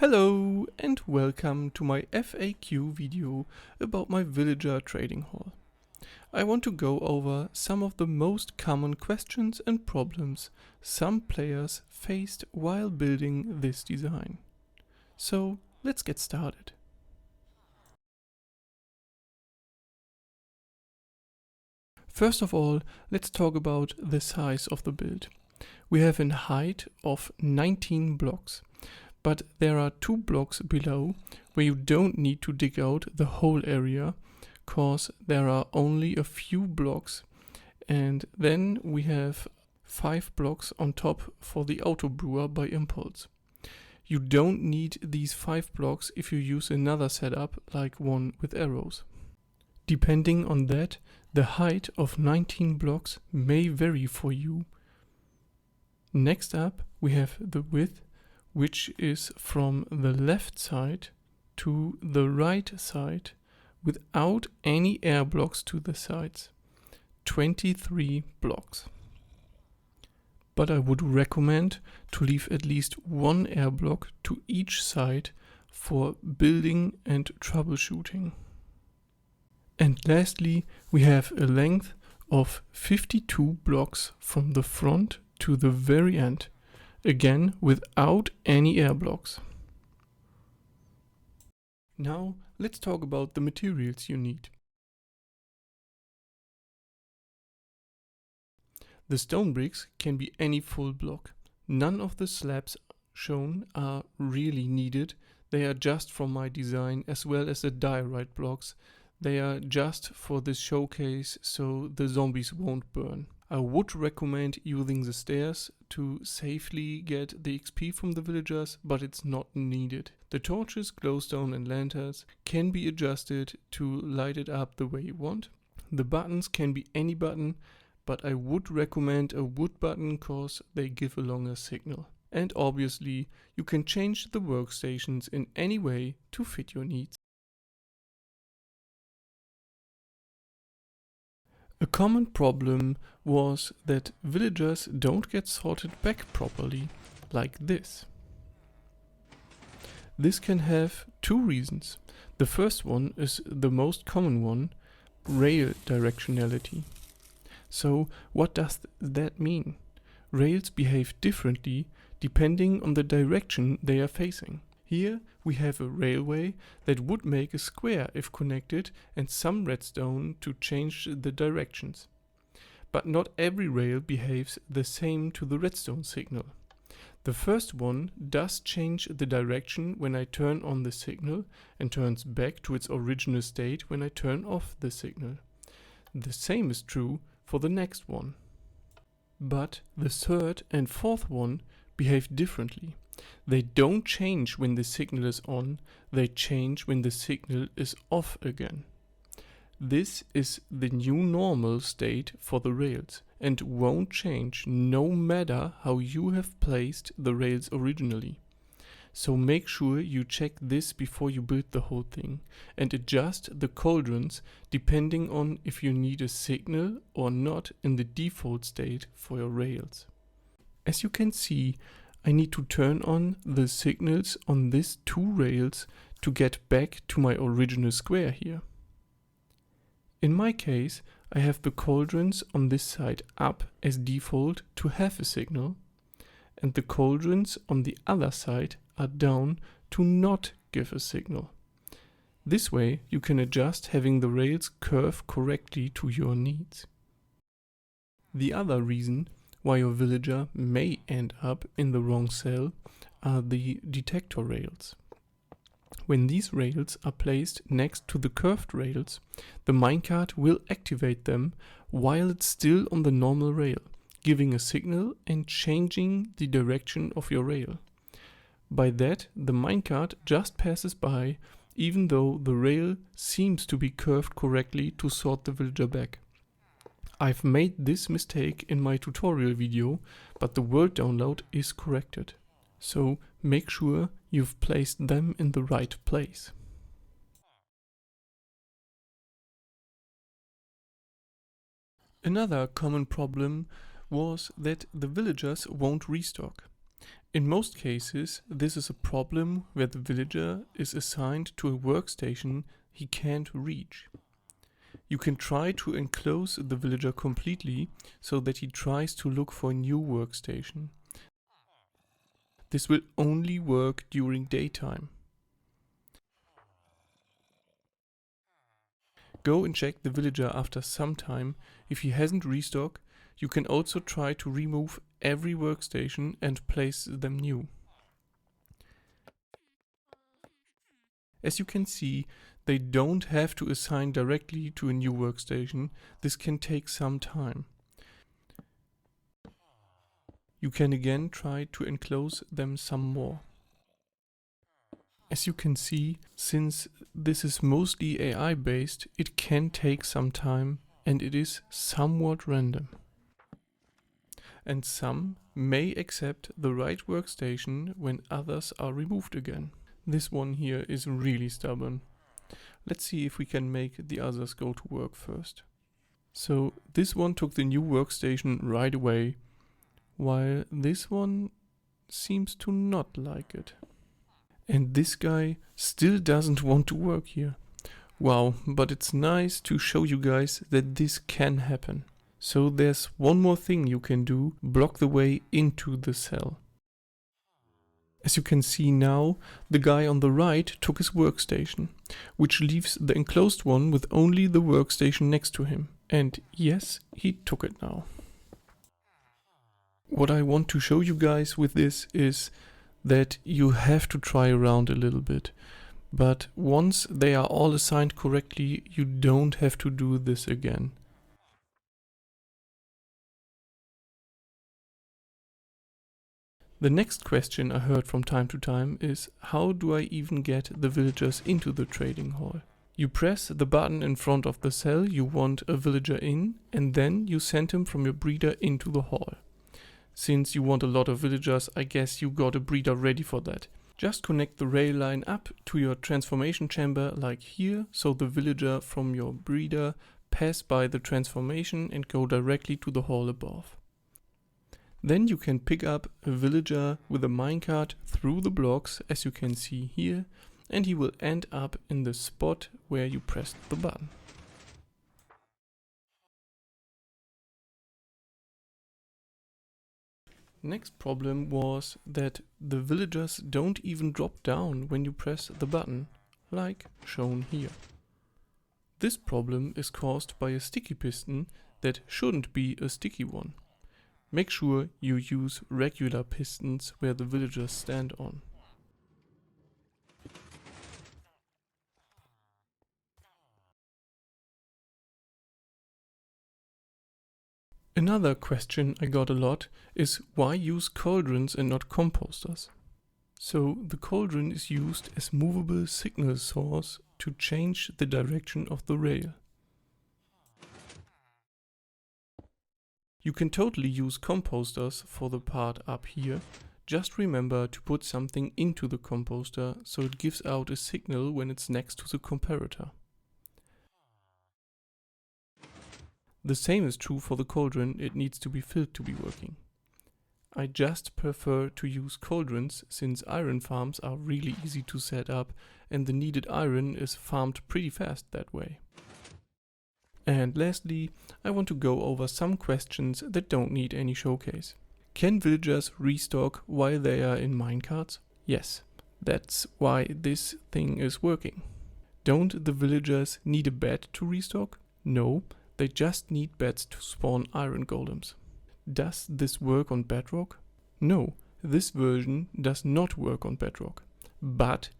Hello and welcome to my FAQ video about my villager trading hall. I want to go over some of the most common questions and problems some players faced while building this design. So let's get started. First of all, let's talk about the size of the build. We have a height of 19 blocks. But there are 2 blocks below where you don't need to dig out the whole area, cause there are only a few blocks, and then we have 5 blocks on top for the auto brewer by impulse. You don't need these 5 blocks if you use another setup like one with arrows. Depending on that, the height of 19 blocks may vary for you. Next up we have the width, which is from the left side to the right side without any air blocks to the sides. 23 blocks. But I would recommend to leave at least 1 air block to each side for building and troubleshooting. And lastly, we have a length of 52 blocks from the front to the very end. Again, without any air blocks. Now, let's talk about the materials you need. The stone bricks can be any full block. None of the slabs shown are really needed. They are just for my design, as well as the diorite blocks. They are just for this showcase so the zombies won't burn. I would recommend using the stairs to safely get the XP from the villagers, but it's not needed. The torches, glowstone and lanterns can be adjusted to light it up the way you want. The buttons can be any button, but I would recommend a wood button cause they give a longer signal. And obviously you can change the workstations in any way to fit your needs. A common problem was that villagers don't get sorted back properly, like this. This can have 2 reasons. The first one is the most common one, rail directionality. So what does that mean? Rails behave differently depending on the direction they are facing. Here we have a railway that would make a square if connected and some redstone to change the directions. But not every rail behaves the same to the redstone signal. The first one does change the direction when I turn on the signal and turns back to its original state when I turn off the signal. The same is true for the next one. But the third and fourth one behave differently. They don't change when the signal is on, they change when the signal is off again. This is the new normal state for the rails and won't change no matter how you have placed the rails originally. So make sure you check this before you build the whole thing and adjust the cauldrons depending on if you need a signal or not in the default state for your rails. As you can see, I need to turn on the signals on these 2 rails to get back to my original square here. In my case, I have the cauldrons on this side up as default to have a signal, and the cauldrons on the other side are down to not give a signal. This way you can adjust having the rails curve correctly to your needs. The other reason why your villager may end up in the wrong cell are the detector rails. When these rails are placed next to the curved rails, the minecart will activate them while it's still on the normal rail, giving a signal and changing the direction of your rail. By that, the minecart just passes by even though the rail seems to be curved correctly to sort the villager back. I've made this mistake in my tutorial video, but the world download is corrected. So make sure you've placed them in the right place. Another common problem was that the villagers won't restock. In most cases, this is a problem where the villager is assigned to a workstation he can't reach. You can try to enclose the villager completely so that he tries to look for a new workstation. This will only work during daytime. Go and check the villager after some time. If he hasn't restocked, you can also try to remove every workstation and place them new. As you can see, they don't have to assign directly to a new workstation. This can take some time. You can again try to enclose them some more. As you can see, since this is mostly AI based, it can take some time and it is somewhat random. And some may accept the right workstation when others are removed again. This one here is really stubborn. Let's see if we can make the others go to work first. So this one took the new workstation right away, while this one seems to not like it. And this guy still doesn't want to work here. Wow, but it's nice to show you guys that this can happen. So there's one more thing you can do, block the way into the cell. As you can see now, the guy on the right took his workstation, which leaves the enclosed one with only the workstation next to him. And yes, he took it now. What I want to show you guys with this is that you have to try around a little bit. But once they are all assigned correctly, you don't have to do this again. The next question I heard from time to time is, how do I even get the villagers into the trading hall? You press the button in front of the cell you want a villager in, and then you send him from your breeder into the hall. Since you want a lot of villagers, I guess you got a breeder ready for that. Just connect the rail line up to your transformation chamber like here, so the villager from your breeder pass by the transformation and go directly to the hall above. Then you can pick up a villager with a minecart through the blocks, as you can see here, and he will end up in the spot where you pressed the button. Next problem was that the villagers don't even drop down when you press the button, like shown here. This problem is caused by a sticky piston that shouldn't be a sticky one. Make sure you use regular pistons where the villagers stand on. Another question I got a lot is, why use cauldrons and not composters? So the cauldron is used as movable signal source to change the direction of the rail. You can totally use composters for the part up here. Just remember to put something into the composter so it gives out a signal when it's next to the comparator. The same is true for the cauldron, it needs to be filled to be working. I just prefer to use cauldrons since iron farms are really easy to set up and the needed iron is farmed pretty fast that way. And lastly, I want to go over some questions that don't need any showcase. Can villagers restock while they are in minecarts? Yes, that's why this thing is working. Don't the villagers need a bed to restock? No, they just need beds to spawn iron golems. Does this work on Bedrock? No, this version does not work on Bedrock. But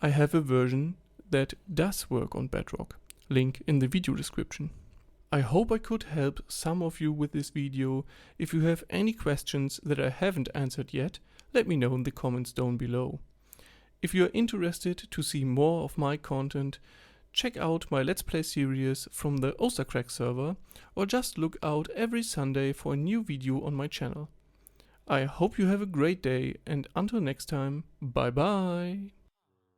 I have a version that does work on Bedrock. Link in the video description. I hope I could help some of you with this video. If you have any questions that I haven't answered yet, let me know in the comments down below. If you are interested to see more of my content, check out my Let's Play series from the Ostercrack server, or just look out every Sunday for a new video on my channel. I hope you have a great day, and until next time, bye bye!